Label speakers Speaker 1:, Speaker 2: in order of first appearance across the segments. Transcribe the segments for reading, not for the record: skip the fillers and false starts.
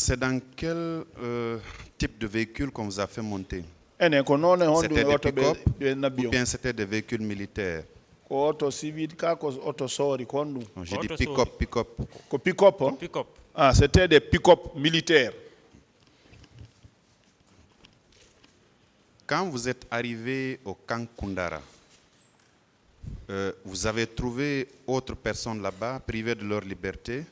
Speaker 1: C'est dans quel type de véhicule qu'on vous a fait monter?
Speaker 2: Ene ko non
Speaker 1: C'était des
Speaker 2: auto
Speaker 1: pick-up
Speaker 2: be
Speaker 1: ou
Speaker 2: nabio.
Speaker 1: bien c'était des véhicules militaires?
Speaker 2: Ko auto civil ka ko auto sori kondu.
Speaker 1: Non, j'ai dit
Speaker 3: Auto
Speaker 1: pick-up,
Speaker 3: sorry.
Speaker 1: pick-up.
Speaker 2: Ko pick-up. Hein?
Speaker 3: Pick up.
Speaker 2: Ah, c'était des pick-up militaires.
Speaker 1: Quand vous êtes arrivé au camp Koundara, vous avez trouvé autres personnes là-bas privées de leur liberté?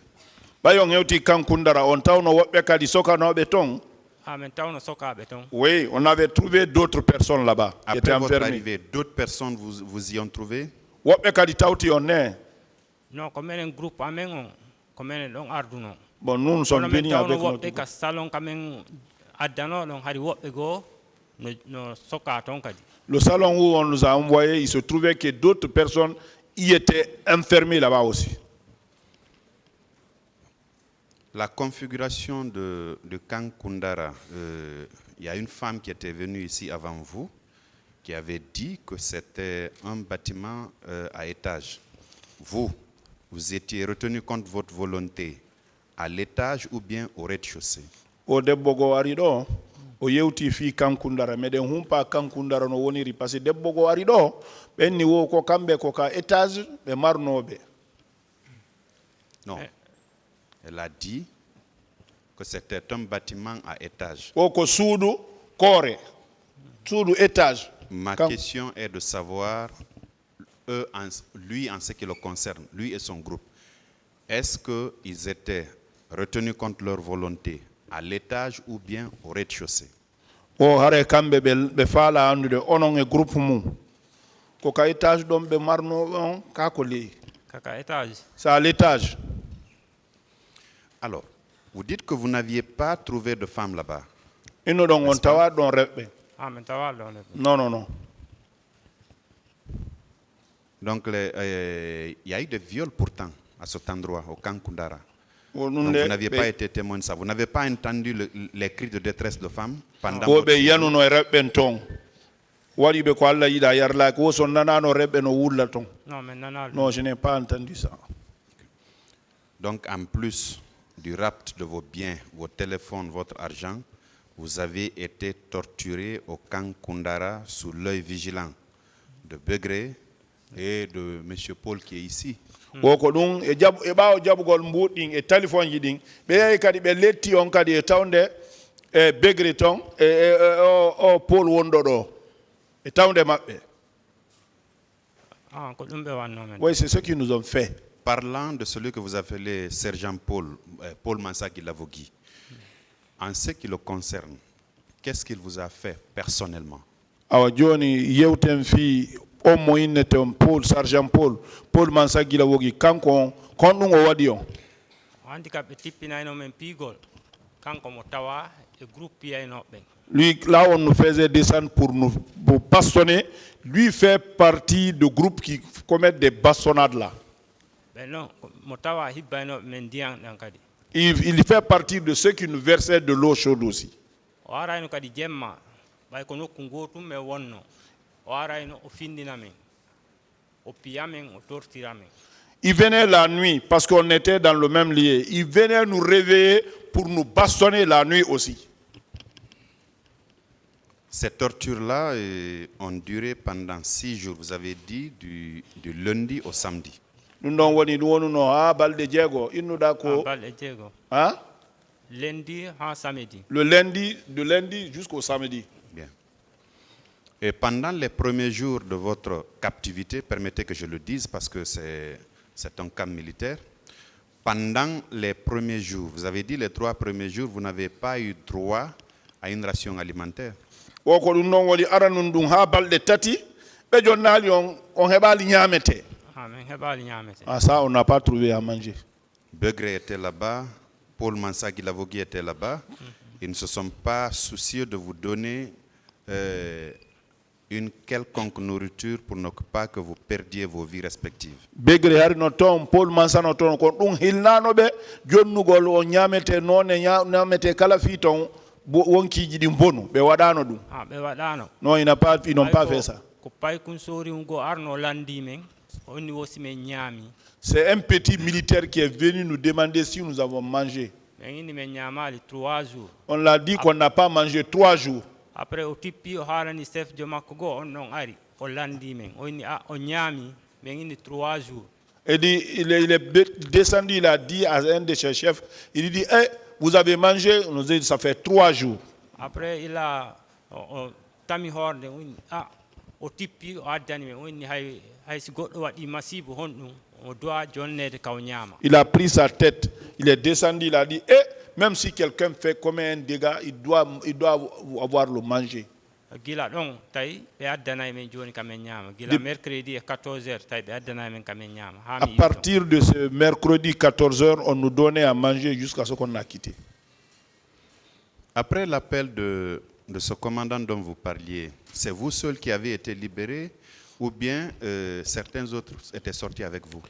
Speaker 2: Bayon hewti kankundara on tawno wobbe kadi sokanobe ton.
Speaker 3: Amen tawno soka beton.
Speaker 2: Oui, on avait trouvé d'autres personnes là-bas qui étaient
Speaker 1: Après votre
Speaker 2: enfermées.
Speaker 1: arrivée, d'autres personnes vous y ont trouvé?
Speaker 2: Wobbe kadi tawti on ne.
Speaker 3: Non, comme un groupe amen on, comme un long arduno.
Speaker 2: Bon, nous sommes venus avec notre
Speaker 3: groupe. Ka salon kamen adano long hari wobbe go no soka ton kadi.
Speaker 2: Le salon où on nous a envoyé, il se trouvait que d'autres personnes y étaient enfermées là-bas aussi.
Speaker 1: La configuration de camp Koundara, il y a une femme qui était venue ici avant vous, qui avait dit que c'était un bâtiment à étage. Vous étiez retenu contre votre volonté à l'étage ou bien au rez-de-chaussée?
Speaker 2: O debbogo arido o yewti fi kankundara meden humpa kankundara no woniri parce que debbogo arido benni wo ko kambe ko ka étage be marnobe.
Speaker 1: Non. Elle a dit que c'était un bâtiment à étage.
Speaker 2: O ko suudu kore. Suudu étage.
Speaker 1: Ma question est de savoir, lui en ce qui le concerne, lui et son groupe, est-ce qu'ils étaient retenus contre leur volonté à l'étage ou bien au rez-de-chaussée?
Speaker 2: O hare kambe be fala andude onon e groupe mu ko ka étage dom be marno on ka ko li
Speaker 3: Kaka étage.
Speaker 2: c'est à l'étage.
Speaker 1: Alors, vous dites que vous n'aviez pas trouvé de femme là-bas.
Speaker 2: Ino don on tawa don rebbe.
Speaker 3: Amen tawa don.
Speaker 2: Non.
Speaker 1: Donc, il y a eu des viols pourtant à cet endroit, au camp Koundara. Donc, vous
Speaker 2: Nunde
Speaker 1: n'aviez pas été témoin de ça. Vous n'avez pas entendu les cris de détresse de femmes pendant
Speaker 2: ko
Speaker 1: votre
Speaker 2: be
Speaker 1: séjour?
Speaker 2: yanu no rebbe ton. Wali be ko alla yida yarla ko son nana no rebbe no wulla ton.
Speaker 3: Non, mais non.
Speaker 2: Non, je n'ai pas entendu ça.
Speaker 1: Donc, en plus du rapt de vos biens, vos téléphones, votre argent, vous avez été torturé au camp Koundara sous l'œil vigilant de Begré et de M. Paul qui est ici.
Speaker 2: Ko dum e bawo jabugol mbudin e téléphone yidin be yai kadi be letti on kadi e tawnde e begri ton o Paul wondo do e tawnde mabbe.
Speaker 3: Ah, ko dum be wanno men.
Speaker 2: Oui, c'est ce qu'ils nous ont fait.
Speaker 1: Parlant de celui que vous appelez Sergent Paul Mansaki Lavogui, en ce qui le concerne, qu'est-ce qu'il vous a fait personnellement?
Speaker 2: Awa joni yewten fi o mo innete on Paul Sergent Paul Mansaki Lavogui kanko kon dum o wadi on.
Speaker 3: Handicap tippina no men pigol. Kanko mo tawa e groupe ya no ben.
Speaker 2: Lui, là, on nous faisait descendre pour nous bastonner. Lui fait partie du groupe qui commet des bastonnades là.
Speaker 3: Ben non, mo tawa hibano men diang dan kadi.
Speaker 2: Il fait partie de ceux qui nous versaient de l'eau chaude aussi.
Speaker 3: O ara no kadi jemma. Bay ko nokku gotum me wonno. O ara no o findina men. O piamen o tortira men.
Speaker 2: Il venait la nuit parce qu'on était dans le même lieu. Il venait nous réveiller pour nous bastonner la nuit aussi.
Speaker 1: Ces tortures-là ont duré pendant 6 jours. Vous avez dit du lundi au samedi.
Speaker 2: Nous n'avons woni wonu no ha balde jego innuda ko
Speaker 3: Balde jego.
Speaker 2: hein?
Speaker 3: Lundi ha samedi.
Speaker 2: Le lundi, de lundi jusqu'au samedi.
Speaker 1: Bien. Et pendant les premiers jours de votre captivité, permettez que je le dise parce que c'est un camp militaire. Pendant les premiers jours, vous avez dit les 3 premiers jours, vous n'avez pas eu droit à une ration alimentaire.
Speaker 2: Woko dum non woni aranun dum ha balde tati be jonnali on hebali nyamete.
Speaker 3: Amen hebali nyamete.
Speaker 2: Ah ça on n'a pas trouvé à manger.
Speaker 1: Begré était là-bas, Paul Mansaki Lavogui était là-bas. Ils ne se sont pas soucieux de vous donner une quelconque nourriture pour ne pas que vous perdiez vos vies respectives.
Speaker 2: Begré hari no ton Paul Mansano ton ko dum hilnano be jonnugol o nyamete none nyamete kala fi ton wonkiji din bonu be wadano dum.
Speaker 3: Ah be wadano.
Speaker 2: Non, ils n'ont pas fait ça.
Speaker 3: Ko pay kun sori ngo arno landi men. Oni wosi men nyami.
Speaker 2: C'est un petit militaire qui est venu nous demander si nous avons mangé.
Speaker 3: men indi men ñamali 3 jours.
Speaker 2: On l'a dit qu'on n'a pas mangé 3 jours.
Speaker 3: Après o tippi o haalani chef de makko go on non ari o landi men o inni o ñaami men indi 3 jours.
Speaker 2: Et il est descendu, il a dit à un de ses chefs, il dit, hey, vous avez mangé, on nous dit, ça fait 3 jours.
Speaker 3: Après il a tami horde o inni o tippi o addani men o inni hay si goɗɗo waɗi masibo honɗum o doit jonnede kaw ñaama.
Speaker 2: Il a pris sa tête, il est descendu, il a dit, hey, même si quelqu'un fait comme un dégât, il doit avoir le manger.
Speaker 3: Gila ɗon tawi ɓe addanayi men joni kamen ñaama gila mercredi e 14h tawi ɓe addanayi men kamen ñaama.
Speaker 2: À partir de ce mercredi 14h, on nous donnait à manger jusqu'à ce qu'on a quitté.
Speaker 1: Après l'appel de ce commandant dont vous parliez, c'est vous seul qui avez été libéré ou bien certains autres étaient sortis avec vous?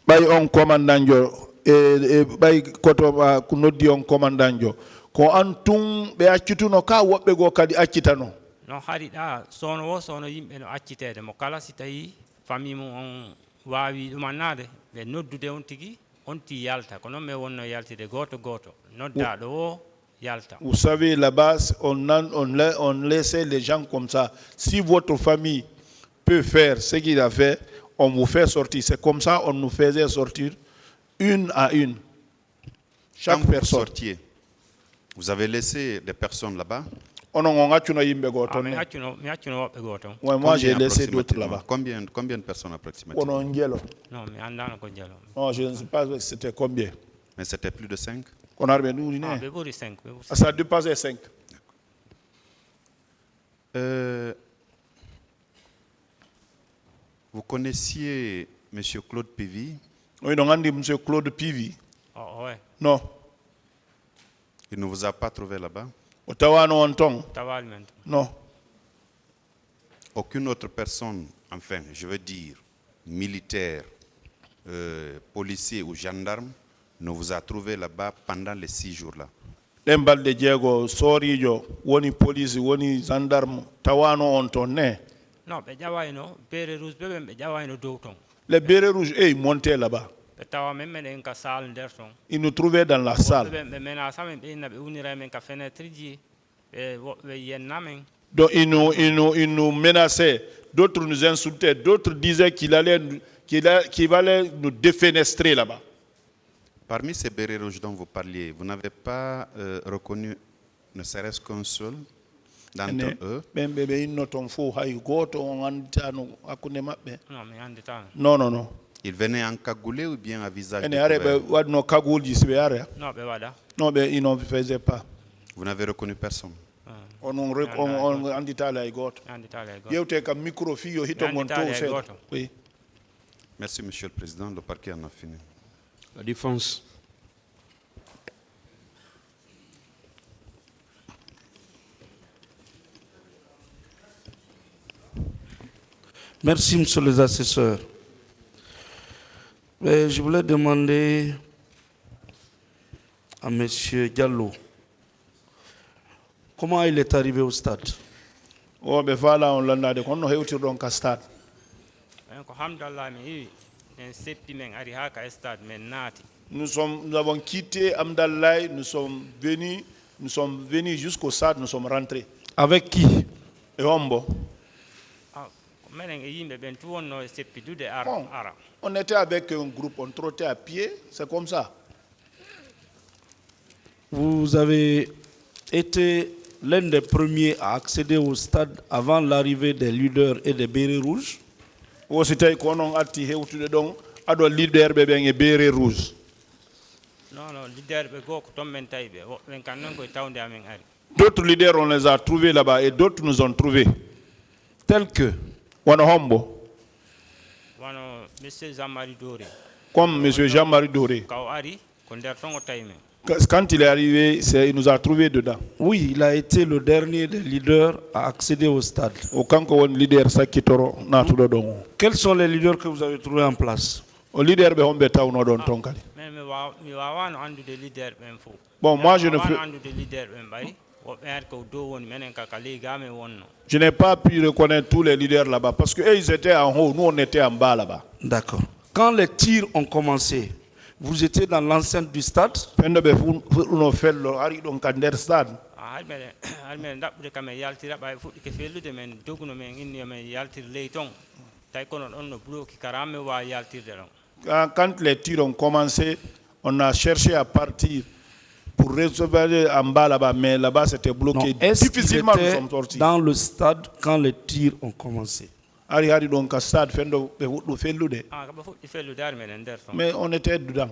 Speaker 2: Bay on commandant jo e bay koto ba kunoddi on commandant jo ko antum be accituno ka wobbe go kadi accitano.
Speaker 3: No haɗiɗa sono yimɓe no accitede mo kala si tawi famille mum on wawi ɗumannade ɓe noddude on tigi on ti yalta ko noon mi wonno yaltide goto noddaɗo o yalta.
Speaker 2: Vous savez là-bas on laissait les gens comme ça. Si votre famille peut faire ce qu'il a fait, on vous fait sortir. C'est comme ça on nous faisait sortir une à une. Chaque personne.
Speaker 1: Vous sortiez, vous avez laissé des personnes là-bas?
Speaker 2: Moi j'ai laissé d'autres là-bas.
Speaker 1: Combien de personnes approximativement?
Speaker 2: Non, je ne sais pas c'était combien.
Speaker 1: Mais c'était plus de 5?
Speaker 2: Ça dépassait 5.
Speaker 1: Vous connaissiez M. Claude Pivy?
Speaker 2: Oui, donc on dit M. Claude Pivy.
Speaker 3: Oh, ouais.
Speaker 2: Non.
Speaker 1: Il ne vous a pas trouvé là-bas?
Speaker 2: Non.
Speaker 1: Aucune autre personne, enfin, je veux dire, militaire, policier ou gendarme, ne vous a trouvé là-bas pendant les 6 jours-là?
Speaker 2: Dembalde Diego, Sorijo, woni police, woni gendarme, tawano on ton ne?
Speaker 3: Non, ɓe ƴawayno bere rouge ɓe ɓe ƴawayno dow ton.
Speaker 2: Les bérets rouges, ils montaient là-bas.
Speaker 3: ɓe tawa men meɗen ka salle nder ton.
Speaker 2: Ils nous trouvaient dans la salle.
Speaker 3: ɓe menaça men ɓe inna ɓe unira men ka fenêtre ji ɓe yenna men.
Speaker 2: Donc ils nous menaçaient, d'autres nous insultaient, d'autres disaient qu'il allait nous défenestrer là-bas.
Speaker 1: Parmi ces bérets rouges dont vous parliez, vous n'avez pas reconnu ne serait-ce qu'un seul d'entre eux?
Speaker 2: Non.
Speaker 1: Ils venaient en cagoulé ou bien à visage
Speaker 2: découvert? Non, ils ne faisaient pas.
Speaker 1: Vous n'avez reconnu personne? Merci, Monsieur le Président. Le parquet en a fini.
Speaker 4: La défense. Merci, monsieur les assesseurs. Je voulais demander à monsieur Diallo comment il est arrivé au stade.
Speaker 2: Oh, ben voilà, on l'a dit, on a eu donc à stade. Nous avons quitté Amdallah, nous sommes venus jusqu'au stade, nous sommes rentrés.
Speaker 4: Avec qui?
Speaker 2: Et Hombo. On était avec un groupe, on trottait à pied, c'est comme ça.
Speaker 4: Vous avez été l'un des premiers à accéder au stade avant l'arrivée des leaders et des bérets rouges?
Speaker 2: C'était qu'on a attiré autour de donc, à des leaders et bérets rouges. D'autres leaders, on les a trouvés là-bas et d'autres nous ont trouvés.
Speaker 4: Tels que
Speaker 2: Wanahombo. Comme M. Jean-Marie Doré. Quand il est arrivé, il nous a trouvés dedans.
Speaker 4: Oui, il a été le dernier des leaders à accéder au stade. Quels sont les leaders que vous avez trouvés en place?
Speaker 2: Bon, moi je n'ai pas pu reconnaître tous les leaders là-bas parce qu'eux ils étaient en haut, nous on était en bas là-bas.
Speaker 4: D'accord. Quand les tirs ont commencé, Vous étiez dans l'enceinte du stade.
Speaker 2: fendo ɓe fuɗɗuno fello ari ɗon ka nder stade.
Speaker 3: Almen ɗaɓɓude kamen yaltira ɓay fuɗɗike fellude men doguno men inni men yaltir ley ton tawi kono ɗon no bloki karame wawi yaltirde ɗon.
Speaker 2: Quand les tirs ont commencé, on a cherché à partir pour recevoir en bas là-bas, mais là-bas c'était bloqué. Difficilement nous sommes sortis.
Speaker 4: Dans le stade quand les tirs ont commencé.
Speaker 2: Ari donc ka stade fendo ɓe fuɗɗu fellude.
Speaker 3: Kaba fuɗɗi fellude ari meɗen nder ton.
Speaker 2: Mais on était dedans.